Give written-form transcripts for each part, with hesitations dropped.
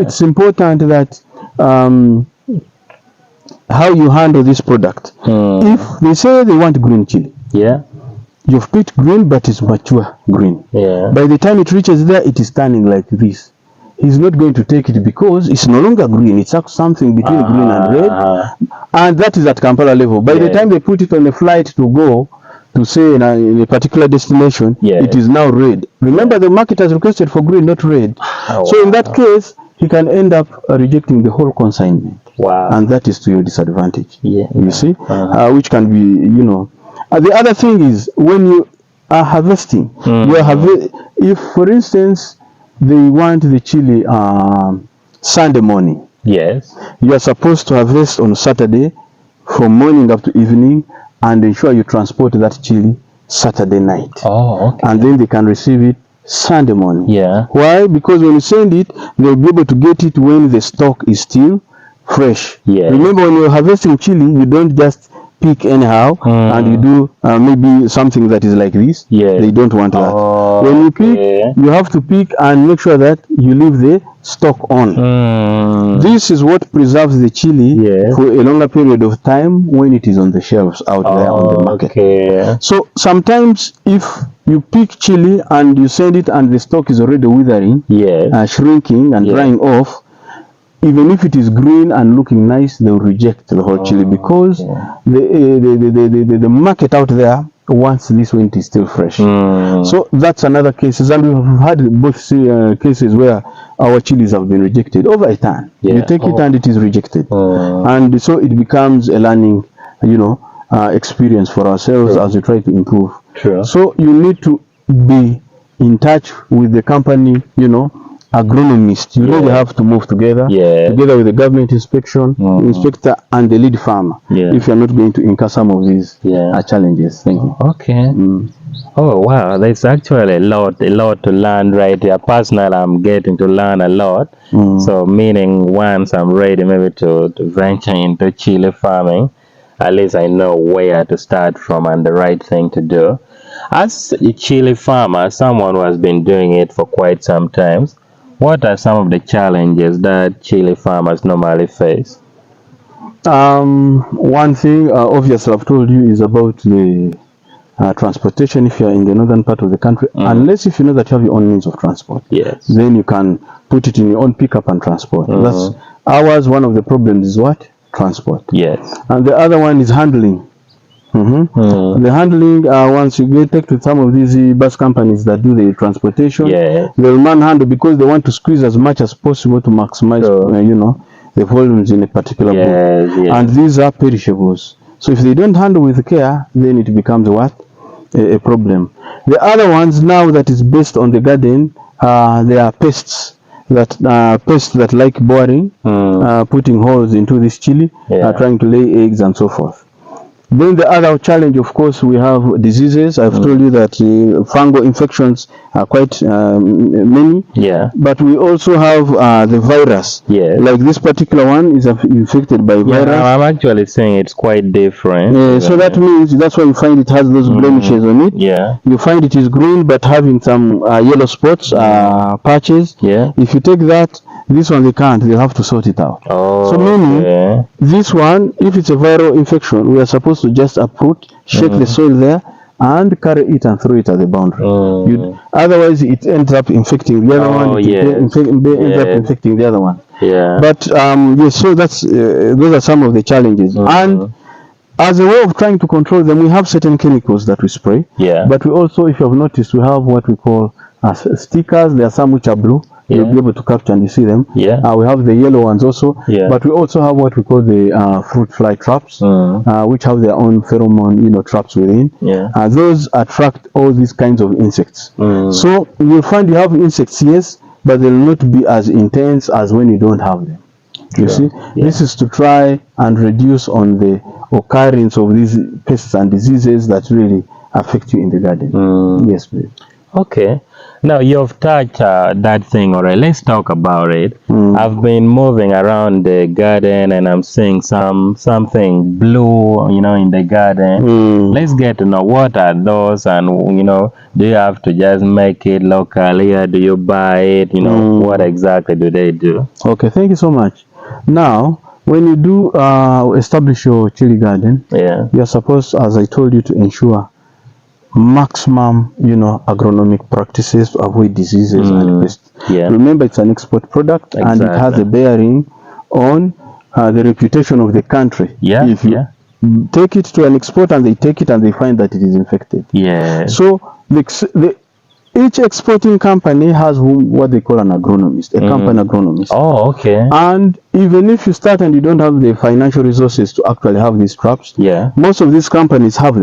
It's important that how you handle this product. If they say they want green chili, you've picked green, but it's mature green. By the time it reaches there, it is turning like this. He's not going to take it because it's no longer green. It's something between green and red, and that is at Kampala level. By the time they put it on a flight to go to say in a particular destination, it is now red. Remember, the market has requested for green, not red. So in that case, he can end up rejecting the whole consignment. And that is to your disadvantage. You see, which can be, you know. The other thing is when you are harvesting, if for instance they want the chili Sunday morning, you are supposed to harvest on Saturday from morning up to evening and ensure you transport that chili Saturday night. And then they can receive it Sunday morning. Why? Because when you send it, they'll be able to get it when the stock is still fresh. Remember, when you're harvesting chili, you don't just pick anyhow and you do maybe something that is like this. They don't want that. When you pick, you have to pick and make sure that you leave the stock on. This is what preserves the chili for a longer period of time when it is on the shelves out there on the market. So sometimes if you pick chili and you send it and the stock is already withering, shrinking and drying off, even if it is green and looking nice, they will reject the whole chili because the market out there wants this when it is still fresh. So that's another case. And we've had both cases where our chilies have been rejected over a ton. You take it and it is rejected. And so it becomes a learning, experience for ourselves as we try to improve. So you need to be in touch with the company, agronomist. They have to move together with the government inspector and the lead farmer if you're not going to incur some of these challenges. Thank you. Oh wow, there's actually a lot to learn right here. Personally, I'm getting to learn a lot. So meaning once I'm ready maybe to venture into chili farming, at least I know where to start from and the right thing to do. As a chili farmer, someone who has been doing it for quite some time, what are some of the challenges that chili farmers normally face? One thing, obviously, I've told you is about the transportation if you're in the northern part of the country. Unless if you know that you have your own means of transport, then you can put it in your own pickup and transport. That's ours. One of the problems is what? Transport. And the other one is handling. The handling, once you take to some of these bus companies that do the transportation, they'll manhandle because they want to squeeze as much as possible to maximize, the volumes in a particular boat. And these are perishables. So if they don't handle with care, then it becomes what? A problem. The other ones now that is based on the garden, there are pests that like boring, putting holes into this chili, trying to lay eggs and so forth. Then the other challenge, of course, we have diseases. I've told you that fungal infections are quite many. But we also have the virus. Like this particular one is infected by virus. I'm actually saying it's quite different. So that means that's why you find it has those blemishes on it. You find it is green but having some yellow spots, patches. If you take that, this one they can't. They have to sort it out. So meaning this one, if it's a viral infection, we are supposed to just uproot, shake the soil there, and carry it and throw it at the boundary. Otherwise, it ends up infecting the other one. Ends up infecting the other one. But so that's those are some of the challenges. And as a way of trying to control them, we have certain chemicals that we spray. But we also, if you have noticed, we have what we call stickers. There are some which are blue. You'll be able to capture and you see them. We have the yellow ones also. But we also have what we call the fruit fly traps, which have their own pheromone, traps within. Those attract all these kinds of insects. So you'll find you have insects, yes, but they'll not be as intense as when you don't have them. You see, this is to try and reduce on the occurrence of these pests and diseases that really affect you in the garden. Yes, please. Okay. Now you've touched that thing already. Let's talk about it. I've been moving around the garden and I'm seeing something blue, in the garden. Let's get to know what are those, and do you have to just make it locally, or do you buy it? What exactly do they do? Okay, thank you so much. Now, when you do establish your chili garden, you're supposed, as I told you, to ensure maximum agronomic practices to avoid diseases and pests. Remember, it's an export product, and it has a bearing on the reputation of the country. If you take it to an export and they take it and they find that it is infected, so each exporting company has what they call an agronomist, a company agronomist. Oh, okay. And even if you start and you don't have the financial resources to actually have these traps, most of these companies have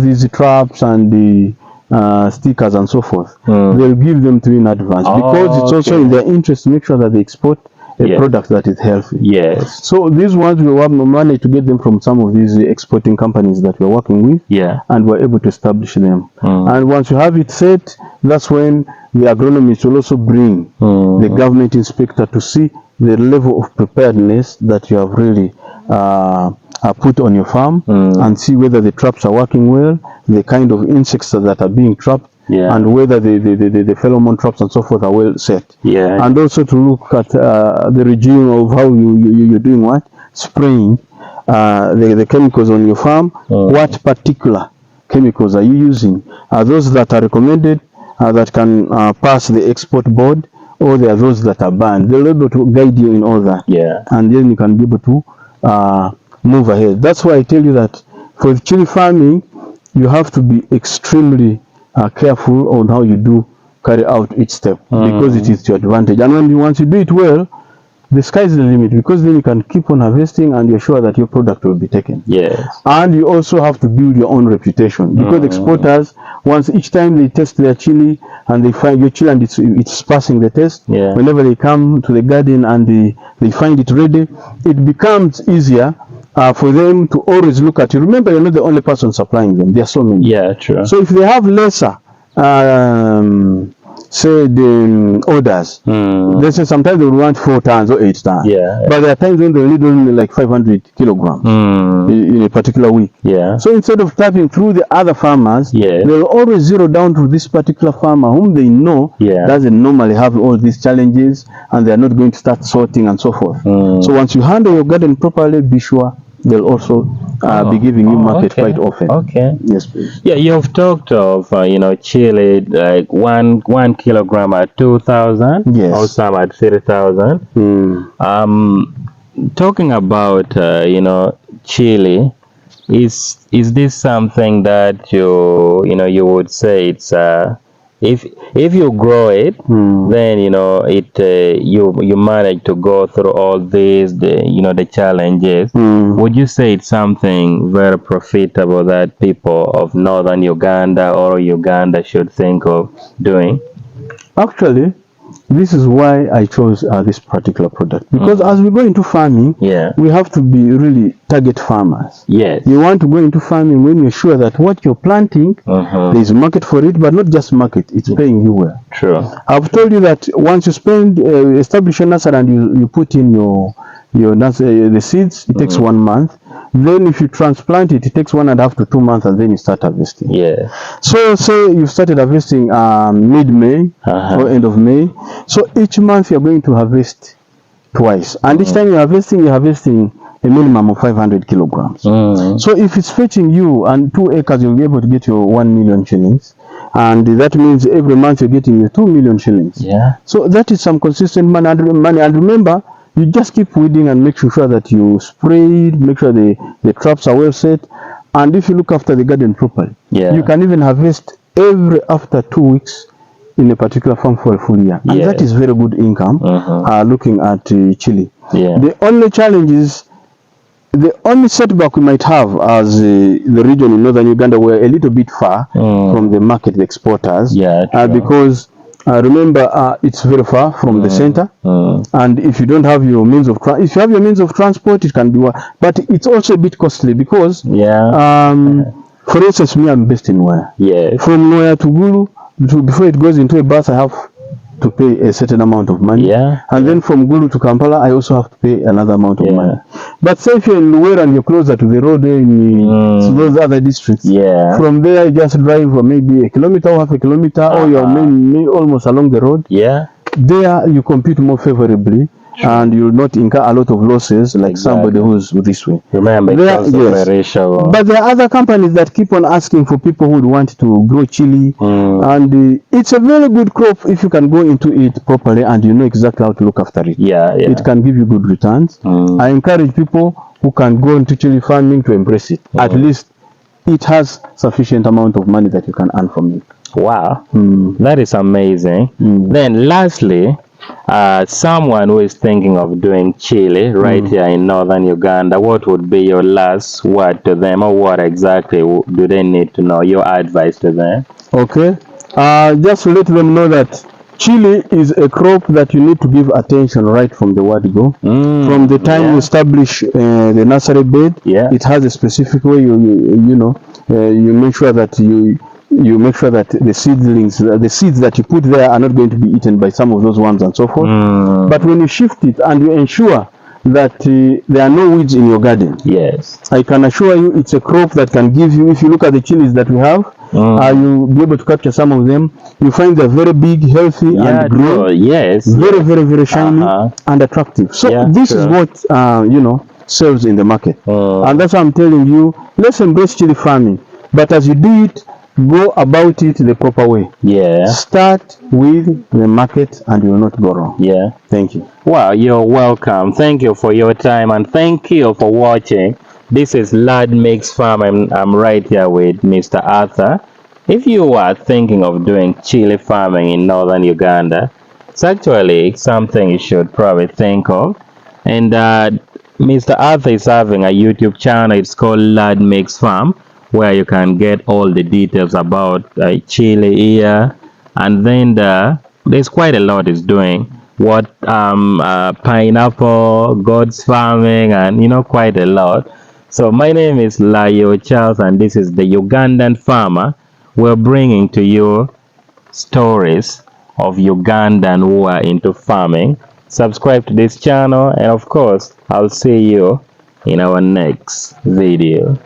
these traps and the stickers and so forth. They'll give them to you in advance, because it's also in their interest to make sure that they export a product that is healthy. So these ones, we have money to get them from some of these exporting companies that we're working with, and we're able to establish them. And once you have it set, that's when the agronomist will also bring the government inspector to see the level of preparedness that you have really put on your farm, and see whether the traps are working well, the kind of insects that are being trapped, and whether the pheromone traps and so forth are well set. And also to look at the regime of how you're doing what? Spraying the chemicals on your farm. What particular chemicals are you using? Are those that are recommended, that can pass the export board, or there are those that are banned? They'll be able to guide you in all that. And then you can be able to move ahead. That's why I tell you that for chili farming, you have to be extremely careful on how you do carry out each step, because it is to your advantage. And once you do it well, the sky is the limit, because then you can keep on harvesting and you're sure that your product will be taken. And you also have to build your own reputation, because exporters, once each time they test their chili and they find your chili and it's passing the test, whenever they come to the garden and they find it ready, it becomes easier for them to always look at you. Remember, you're not the only person supplying them. There are so many. True. So if they have lesser, say the orders, they say sometimes they would want 4 tons or 8 tons. But there are times when they need only like 500 kilograms in a particular week. So instead of tapping through the other farmers, they'll always zero down to this particular farmer whom they know doesn't normally have all these challenges, and they're not going to start sorting and so forth. So once you handle your garden properly, be sure they'll also be giving you market quite often. Yes, please. You've talked of chili, like one kilogram at 2,000, or some at 3,000. Talking about chili, is this something that you would say it's if you grow it, then you manage to go through all these the challenges. Would you say it's something very profitable that people of northern Uganda or Uganda should think of doing? Actually, this is why I chose this particular product, because as we go into farming, we have to be really target farmers. You want to go into farming when you're sure that what you're planting, there is a market for it, but not just market, it's paying you well. I've told you that once you establish a nursery and you put in the seeds, it takes 1 month. Then if you transplant it, it takes 1.5 to 2 months, and then you start harvesting. So say you started harvesting mid-May or end of May. So each month you're going to harvest twice, and each time you're harvesting a minimum of 500 kilograms. So if it's fetching you and 2 acres, you'll be able to get your 1 million shillings, and that means every month you're getting your 2 million shillings. So that is some consistent money. And remember, you just keep weeding and make sure that you spray, make sure the traps are well set. And if you look after the garden properly, you can even harvest after 2 weeks in a particular farm for a full year. And that is very good income, looking at chili. The only challenge is, the only setback we might have as the region in northern Uganda, we're a little bit far from the market, the exporters, because remember, it's very far from the center, and if you don't have your means of if you have your means of transport, it can be but it's also a bit costly, because for instance, me, I'm based in Waya. From Waya to Gulu, before it goes into a bus, I have to pay a certain amount of money. And then from Gulu to Kampala, I also have to pay another amount of money. But say if you're in Luwera and you're closer to the road in those other districts, from there you just drive maybe a kilometer or half a kilometer, or you're almost along the road. There you compete more favorably. And you'll not incur a lot of losses like somebody who's this way. Remember, but there are other companies that keep on asking for people who would want to grow chili, and it's a very good crop if you can go into it properly and you know exactly how to look after it. It can give you good returns. I encourage people who can go into chili farming to embrace it. At least it has sufficient amount of money that you can earn from it. Wow, that is amazing. Then lastly, someone who is thinking of doing chili right here in northern Uganda, what would be your last word to them, or what exactly do they need to know, your advice to them? Okay, just to let them know that chili is a crop that you need to give attention right from the word go. From the time you establish the nursery bed, it has a specific way you make sure that you make sure that the seedlings, the seeds that you put there are not going to be eaten by some of those ones and so forth. But when you shift it and you ensure that there are no weeds in your garden, I can assure you it's a crop that can give you, if you look at the chilies that we have, you'll be able to capture some of them. You find they're very big, healthy, and green. Very, very, very shiny and attractive. So this is what, sells in the market. And that's why I'm telling you, let's embrace chili farming. But as you do it, go about it the proper way. Start with the market and you will not go wrong. Thank you. Wow, you're welcome. Thank you for your time, and thank you for watching. This is Lad Mix Farm, and I'm right here with Mr. Arthur. If you are thinking of doing chili farming in northern Uganda, it's actually something you should probably think of. And Mr. Arthur is having a YouTube channel. It's called Lad Mix Farm, where you can get all the details about chili here. And then there's quite a lot he's doing. What pineapple, goats farming, and quite a lot. So my name is Layoo Charles, and this is the Ugandan farmer. We're bringing to you stories of Ugandan who are into farming. Subscribe to this channel, and of course I'll see you in our next video.